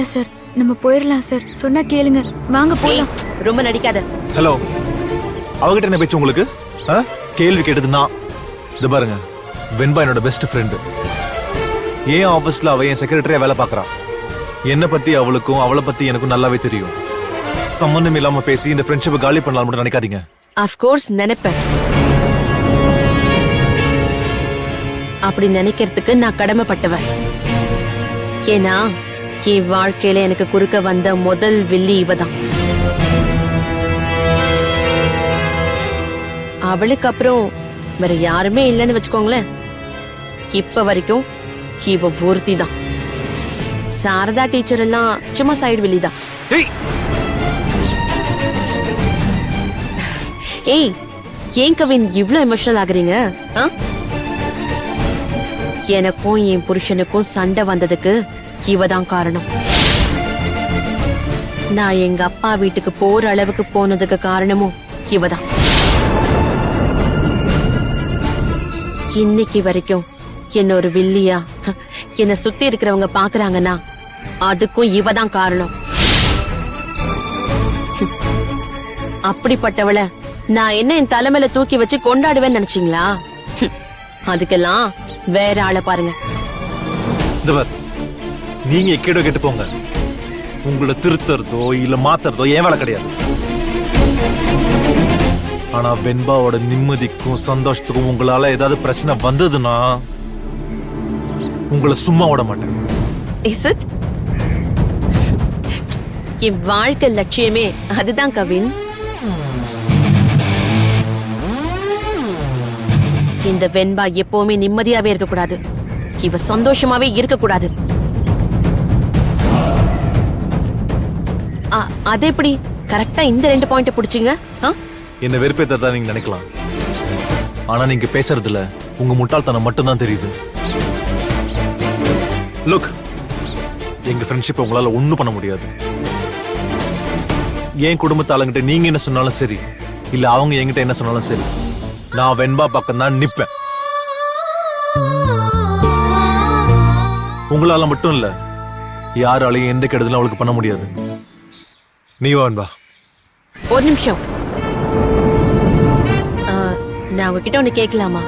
வேண்டாம் சார், நம்ம போயிடலாம் சார். சொன்னா கேளுங்க, வாங்க போலாம். ரொம்ப நடிக்காத. ஹலோ, அவகிட்ட என்ன பேச்சு உங்களுக்கு? கேள்வி கேட்டது நான். இது பாருங்க, வெண்பா என்னோட பெஸ்ட் ஃப்ரெண்டு. ஏன் ஆபீஸ்ல அவ என் செக்ரட்டரியா வேலை பார்க்கறா. என்ன பத்தி அவளுக்கும் அவளை பத்தி எனக்கும் நல்லாவே தெரியும். சம்பந்தம் இல்லாம பேசி இந்த ஃப்ரெண்ட்ஷிப்பை காலி பண்ணலாம் மட்டும் நினைக்காதீங்க. ஆஃப் கோர்ஸ் நினைப்பேன். அப்படி நினைக்கிறதுக்கு நான் கடமைப்பட்டவன். ஏன்னா என் வாழ்க்கையில எனக்கு குறுக்க வந்த முதல் வில்லி இவதான். அவளுக்கு அப்புறம் வேற யாருமே இல்லைன்னு வச்சுக்கோங்களேன். இப்ப வரைக்கும் இவ ஒருத்தி தான். சாரதா டீச்சர் எல்லாம் சும்மா சைடு வில்லிதான். ஏய், ஏன் கவின் இவ்ளோ எமோஷனல் ஆகுறீங்க? எனக்கும் என் புருஷனுக்கும் சண்டை வந்ததுக்கு இவதான் காரணம். நான் எங்க அப்பா வீட்டுக்கு போற அளவுக்கு போனதுக்கு காரணமும் இவதான். இன்னைக்கு வரைக்கும் என்ன ஒரு வில்லியா என்ன சுத்தி இருக்கிறவங்க பாக்குறாங்கன்னா அதுக்கும் இவதான் காரணம். அப்படிப்பட்டவளை நான் என்ன என் தலைமையில தூக்கி வச்சு கொண்டாடுவேன்னு நினைச்சீங்களா? அதுக்கெல்லாம் வேற ஆளை பாருங்க. நீங்க எக்கேடோ கேட்டு போங்க. உங்களை திருத்துறதோ இல்ல மாத்துறதோ ஏன் வேலை கிடையாது. ஆனா வெண்பாவோட நிம்மதிக்கும் சந்தோஷத்துக்கும் உங்களால ஏதாவது பிரச்சனை வந்ததுன்னா உங்களை சும்மா விட மாட்டேன். Is it? என் வாழ்க்கை லட்சியமே அதுதான் கவின். இந்த வெண்பா எப்பவுமே நிம்மதியாவே இருக்கக்கூடாது. இவ சந்தோஷமாவே இருக்கக்கூடாது. அது எப்படி கரெக்டா இந்த 2 பாயிண்ட் பிடிச்சீங்க? என்ன வெறுப்பேத்தான் நீங்க நினைக்கலாம். ஆனா நீங்க பேசுறதுல உங்க முட்டாள்தனம் மட்டும்தான் தெரியுது. லுக், எங்க ஃப்ரெண்ட்ஷிப் உங்களால ஒண்ணும் பண்ண முடியாது. என் குடும்பத்து ஆளுங்கிட்ட நீங்க என்ன சொன்னாலும் சரி, இல்ல அவங்க என்கிட்ட என்ன சொன்னாலும் சரி, நான் வெண்பா பக்கம் தான் நிப்பேன். உங்களால மட்டும் இல்ல, யாராலையும் எந்த கெடுதலும் அவளுக்கு பண்ண முடியாது. நீ வா வெண்பா. ஒரு நிமிஷம், நான் உங்ககிட்ட ஒண்ணு கேட்கலாமா?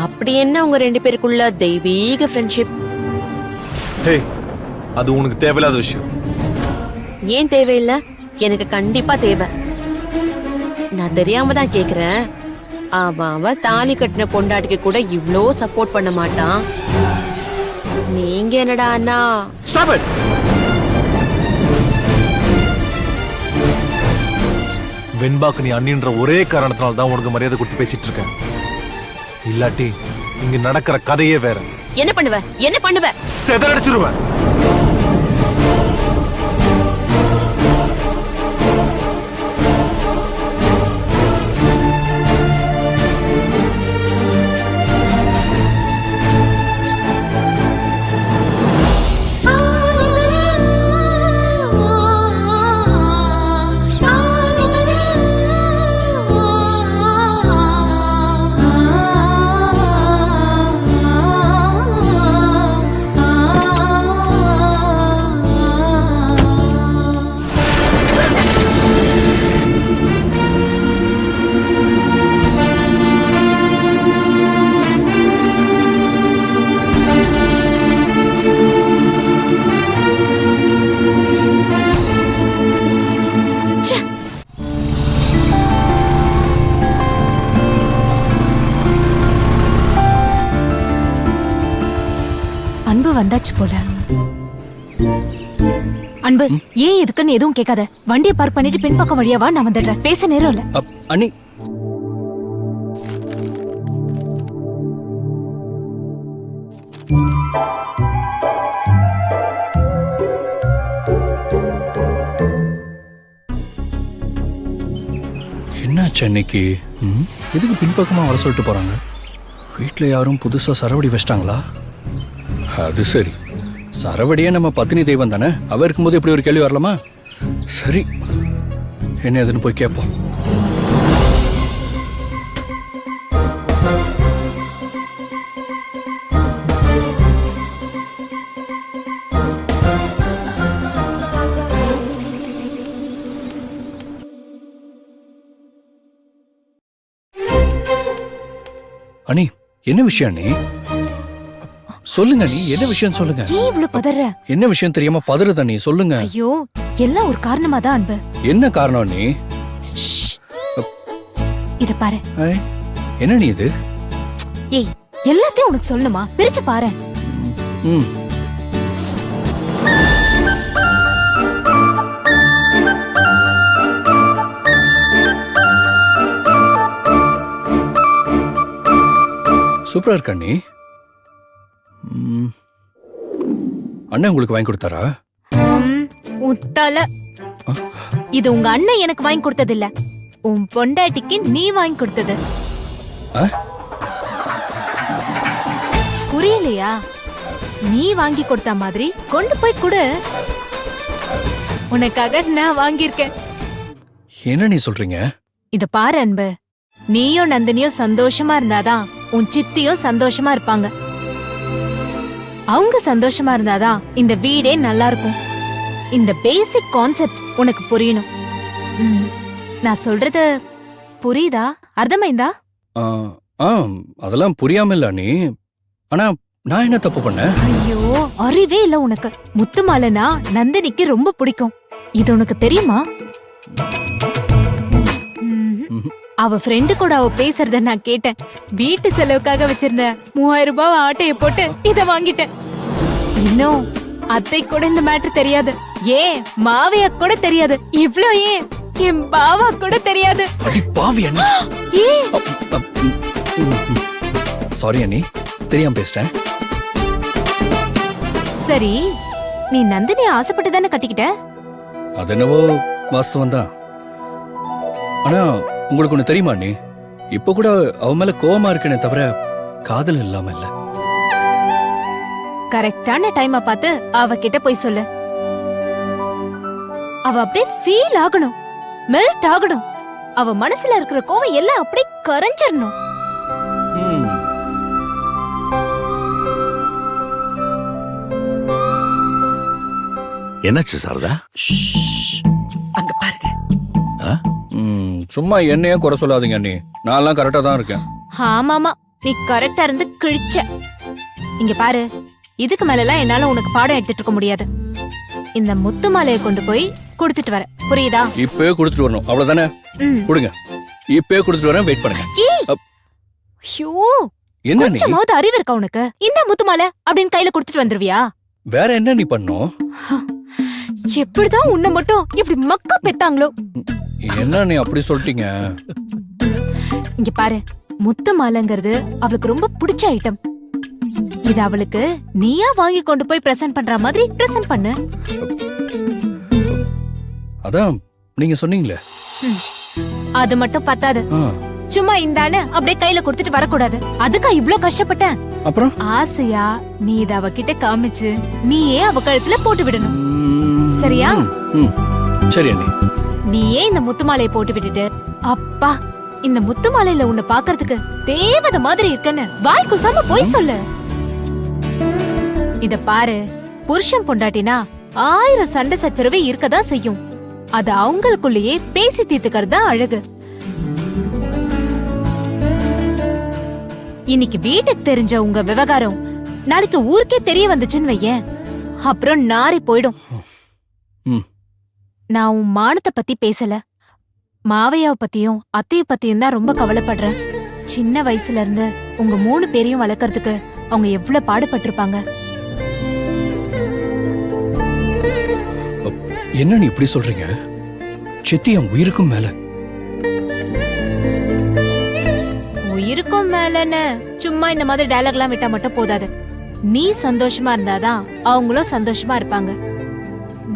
அப்படி என்ன உங்க 2 பேருக்குள்ள தெய்வீக ஃப்ரெண்ட்ஷிப்? ஹே, அது உனக்கு தேவையில்லாத விஷயம். ஏன் தேவையில்லை? எனக்கு கண்டிப்பா தேவை. நான் தெரியாம தான் கேக்குறேன். அவ தாலி கட்டின பொண்டாட்டிக்கு கூட இவ்ளோ சப்போர்ட் பண்ண மாட்டான். நீங்க என்னடா அண்ணா? Stop it. வெண்பாக்கு நீ அண்ணின்ற ஒரே காரணத்தினால தான் உனக்கு மரியாதை கொடுத்து பேசிட்டு இருக்கேன். இல்லாட்டி இங்க நடக்கிற கதையே வேற. என்ன பண்ணுவ? என்ன பண்ணுவ? செதறடிச்சிருவேன். அன்பு வந்தாச்சு போல. அன்பு, ஏன் எதுக்குன்னு எதுவும் கேட்காத. வண்டியை பார்க் பண்ணிட்டு பின்பக்கம் வழியா வா, நான் வந்துடுறேன். பேச நேரம் இல்ல. அண்ணி, என்னாச்சு அன்னைக்கு? எதுக்கு பின்பக்கமா வர சொல்லிட்டு போறாங்க? வீட்டில் யாரும் புதுசா சரவடி வச்சிட்டாங்களா? அது சரி, சரவடியே நம்ம பத்தினி தெய்வம் தானே. அவ இருக்கும்போது எப்படி ஒரு கேள்வி வரலாமா? சரி, என்ன எதுன்னு போய் கேட்போம். அண்ணி என்ன விஷயம் அண்ணி? சொல்லுங்க நீ என்ன விஷயம் சொல்லுங்க. ஏன் இவ்வளவு பதற? என்ன விஷயம் தெரியாம பதறுத நீ சொல்லுங்க. ஐயோ, எல்லாம் ஒரு காரணமா தான் அன்பு. என்ன காரணம் நீ? இத பாரு. என்ன நீ இது? ஏய், எல்லாத்தையும் உனக்கு சொல்லணுமா? பிரிச்சு பாரு. ம். சூப்பரா இருக்கா நீ? அண்ணன் உங்களுக்கு வாங்கி கொடுத்தாரா? உத்தால. இது உங்க அண்ணன் எனக்கு வாங்கி கொடுத்தது இல்ல, உன் பொண்டாட்டிக்கு நீ வாங்கி கொடுத்தது. புரியலையா? நீ வாங்கி கொடுத்த மாதிரி கொண்டு போய் கொடு. உனக்காக நான் வாங்கியிருக்கேன். என்ன நீ சொல்றீங்க? இத பாரு அன்பு, நீயும் நந்தினியும் சந்தோஷமா இருந்தாதான் உன் சித்தியும் சந்தோஷமா இருப்பாங்க. அவங்க சந்தோஷமா இருந்தாதான் இந்த வீடே நல்லா இருக்கும். இந்த பேசிக் கான்செப்ட் உனக்கு புரியணும். நான் சொல்றது புரியுதா? அர்த்தமைந்தா? அதெல்லாம் புரியாம இல்ல நீ. ஆனா நான் என்ன தப்பு பண்ணேன்? ஐயோ, அறிவே இல்ல உனக்கு. முத்துமாலனா நந்தினிக்கு ரொம்ப பிடிக்கும். இது உனக்கு தெரியுமா? அவ ஃப்ரெண்டு கூட அவ பேசுறத நான் கேட்டேன். வீட்டு செலவுக்காக வச்சிருந்த 3000 ரூபாய் ஆட்டைய போட்டு இத வாங்கிட்டேன். இன்னும் அத்தை கூட இந்த மேட்டர் தெரியாது. ஏன் மாவையா கூட தெரியாது. இவ்ளோ ஏன் என் பாவா கூட தெரியாது. சாரி அண்ணி, தெரியாம பேசிட்டேன். சரி, நீ நந்தினி ஆசைப்பட்டு தானே கட்டிக்கிட்ட? அது என்னவோ வாஸ்தவம் தான். ஆனா உங்களுக்கு ஒண்ணு தெரியுமா அண்ணி, இப்ப கூட அவ மேல கோவமா இருக்கனே தவிர காதல் இல்லாம இல்ல. கரெக்டான டைமா பார்த்து அவ கிட்ட போய் சொல்லு. அவ அப்படியே ஃபீல் ஆகணும், மெல்ட் ஆகணும். அவ மனசுல இருக்கிற கோவம் எல்லாம் அப்படியே கரைஞ்சிரணும். என்னாச்சு சாரதா? அங்க பாருங்க. சும்மா என்னையே குறை சொல்லாதீங்க அண்ணி, நான்லாம் கரெக்டா தான் இருக்கேன். ஆமாமா, நீ கரெக்டா இருந்து கிழிச்ச. இங்க பாரு, இதுக்கு மேலலாம் என்னால உனக்கு பாடம் எடுத்துட்டு இருக்க முடியாது. இந்த முத்து மாலையை கொண்டு போய் கொடுத்துட்டு வர, புரியுதா? இப்பவே கொடுத்துட்டு வரணும், அவ்வளவுதானே? கொடுங்க, இப்பவே கொடுத்துட்டு வரேன், வெயிட் பண்ணுங்க. ஐயோ, என்ன நீ? கொஞ்சமாவது அறிவு இருக்கா உனக்கு? இந்த முத்து மாலை அப்படின்னு கையில கொடுத்துட்டு வந்துருவியா? வேற என்ன நீ பண்ணும்? எப்படிதான் உன்னை மட்டும் இப்படி மக்கா பெத்தாங்களோ? என்ன நீ அப்படி சொல்லிட்டீங்க? இங்க பாரு, முத்து மாலைங்கிறது அவளுக்கு ரொம்ப பிடிச்ச ஐட்டம். இது அவளுக்கு நீயா வாங்கி கொண்டு போய் பிரசன்ட் பண்ற மாதிரி பிரசன்ட் பண்ணு. அதான் நீங்க சொன்னீங்களே. அது மட்டும் பத்தாது, சும்மா இந்தானு அப்படியே கையில கொடுத்துட்டு வரக்கூடாது. அதுக்கா இவ்ளோ கஷ்டப்பட்டேன். அப்புறம் ஆசையா நீ இத அவகிட்ட காமிச்சு நீயே அவ கழுத்துல போட்டு விடணும், சரியா? சரி அண்ணி. நீயே இந்த முத்து மாலையை போட்டு விட்டுட்டு, அப்பா இந்த முத்து மாலையில உன்னை பாக்குறதுக்கு தேவதை மாதிரி இருக்கன்னு வாய் குசாம போய் சொல்லு. இத பாரு, புருஷன் பொண்டாட்டினா 1000 சண்டை சச்சரவு இருக்கதான் செய்யும். அது அவங்களுக்குள்ளேயே பேசி தீர்த்துக்கிறது தான் அழகு. இன்னைக்கு வீட்டுக்கு தெரிஞ்ச உங்க விவகாரம் நாளைக்கு ஊருக்கே தெரிய வந்துச்சுன்னு வையேன், அப்புறம் நாரி போயிடும். நான் உன் மானத்தை பத்தி பேசல, மாவையாவை பத்தியும் அத்தைய பத்தியும் தான் ரொம்ப கவலைப்படுறேன். சின்ன வயசுல இருந்து உங்க 3 பேரையும் வளர்க்கறதுக்கு அவங்க எவ்வளவு பாடுபட்டிருப்பாங்க. என்ன நீ இப்படி சொல்றீங்க? சித்தி என் உயிருக்கும் மேல. உயிருக்கும் மேலன்னு சும்மா இந்த மாதிரி டயலாக் எல்லாம் விட்டா மட்டும் போதாது. நீ சந்தோஷமா இருந்தாதான் அவங்களும் சந்தோஷமா இருப்பாங்க.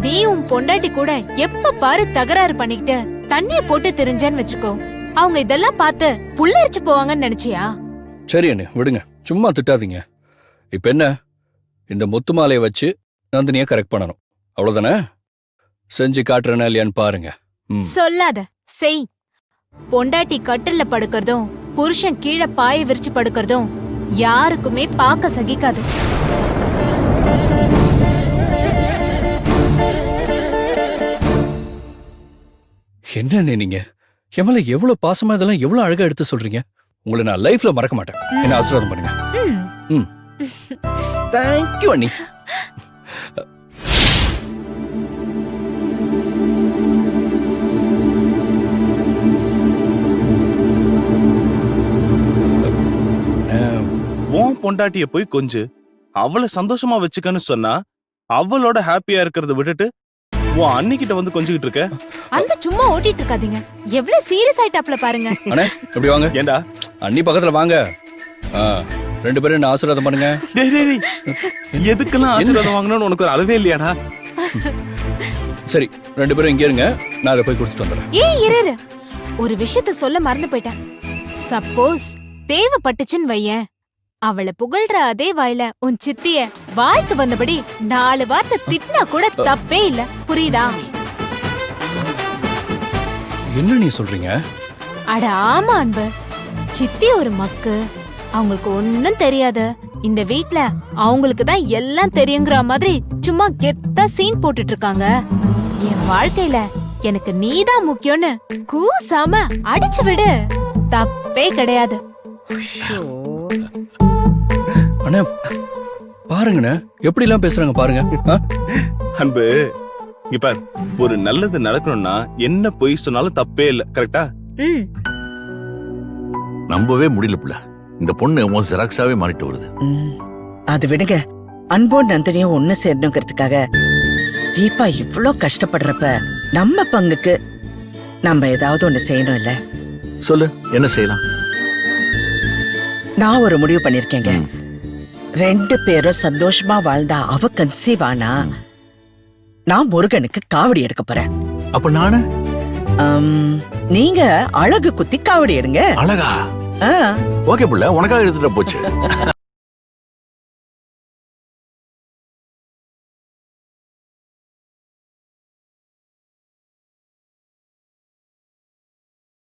நீ உன் பொண்டாட்டி கூட எப்ப பாரு தகராறு பண்ணிக்கிட்டு தண்ணிய போட்டு தெரிஞ்சேன்னு வச்சுக்கோ, அவங்க இதெல்லாம் பார்த்து புல்லரிச்சு போவாங்கன்னு நினைச்சியா? சரி அண்ணே, விடுங்க, சும்மா திட்டாதீங்க. இப்ப என்ன, இந்த முத்து மாலையை வச்சு நந்தினியை கரெக்ட் பண்ணணும், அவ்வளவுதானே? செஞ்சு காட்டுறேனா இல்லையான்னு பாருங்க. சொல்லாத, செய். பொண்டாட்டி கட்டில்ல படுக்கிறதும் புருஷன் கீழே பாய விரிச்சு படுக்கிறதும் யாருக்குமே பார்க்க சகிக்காது. என்ன நீங்க என் மேல எவ்வளவு பாசமா இதெல்லாம் எவ்வளவு அழகா எடுத்து சொல்றீங்க. உங்களை நான் லைஃப்ல மறக்க மாட்டேன். என்ன ஆசீர்வாதம் பண்ணுங்க. ம். தேங்க்யூ அண்ணி. உன் பொண்டாட்டிய போய் கொஞ்சு அவளை சந்தோஷமா வச்சுக்கன்னு சொன்னா அவளோட ஹாப்பியா இருக்கிறத விட்டுட்டு உன் அண்ணிக்கிட்ட வந்து கொஞ்சிக்கிட்டு இருக்க. அந்த சும்மா ஓட்டிட்டு இருக்காதீங்க. எவ்வளவு சீரியஸ் ஆயிட்டாப்ல பாருங்க. அண்ணே இப்படி வாங்க. ஏண்டா அண்ணி பக்கத்துல வாங்க. ரெண்டு பேரும் என்ன ஆசீர்வாதம் பண்ணுங்க. டேய் டேய் டேய், எதுக்கெல்லாம் ஆசீர்வாதம் வாங்கணும்னு உனக்கு ஒரு அளவே இல்லையாடா? சரி ரெண்டு பேரும் இங்கே இருங்க, நான் அதை போய் குடிச்சிட்டு வந்துடுறேன். ஏய் இரு, ஒரு விஷயத்த சொல்ல மறந்து போயிட்டேன். சப்போஸ் தேவைப்பட்டுச்சுன்னு வையேன், அவளை புகழ்ற அதே வாயில உன் சித்திய வாய்க்கு வந்தபடி 4 வார்த்தை திட்டினா கூட தப்பே இல்ல. புரியுதா? என்ன நீ சொல்றீங்க? அட ஆமா அன்பு, சித்தி ஒரு மக்கு. அவங்களுக்கு ஒன்னும் தெரியாது. இந்த வீட்ல அவங்களுக்கு தான் எல்லாம் தெரியுங்கிற மாதிரி சும்மா கெத்தா சீன் போட்டுட்டு இருக்காங்க. என் வாழ்க்கையில எனக்கு நீதான் முக்கியம்னு கூசாம அடிச்சு விடு, தப்பே கிடையாது. அண்ணா பாருங்கண்ணே எப்படி எல்லாம் பேசுறாங்க பாருங்க. அன்பு இங்க பாரு, ஒரு நல்லது நடக்கணும்னா என்ன பொய் சொன்னாலும் தப்பே இல்ல. கரெக்டா? ம் நம்பவே முடியல புள்ள. இந்த பொண்ணு உன் ஜெராக்ஸாவே மாறிட்டு வருது. அது விடுங்க. அன்போ நந்தினியும் ஒண்ணு சேரணுங்கிறதுக்காக தீபா இவ்ளோ கஷ்டப்படுறப்ப நம்ம பங்குக்கு நம்ம ஏதாவது ஒண்ணு செய்யணும் இல்ல? சொல்லு என்ன செய்யலாம்? நான் ஒரு முடிவு பண்ணிருக்கேங்க. 2 பேரும் சந்தோஷமா வாழ்ந்தா அவ கன்சீவ் ஆனா நான் முருகனுக்கு காவடி எடுக்க போறேன். அப்ப நானு நீங்க அழகு குத்தி காவடி எடுங்க. அழகா? ஆ. ஓகே புள்ள, உனக்காக எடுத்துட்டு போச்சு.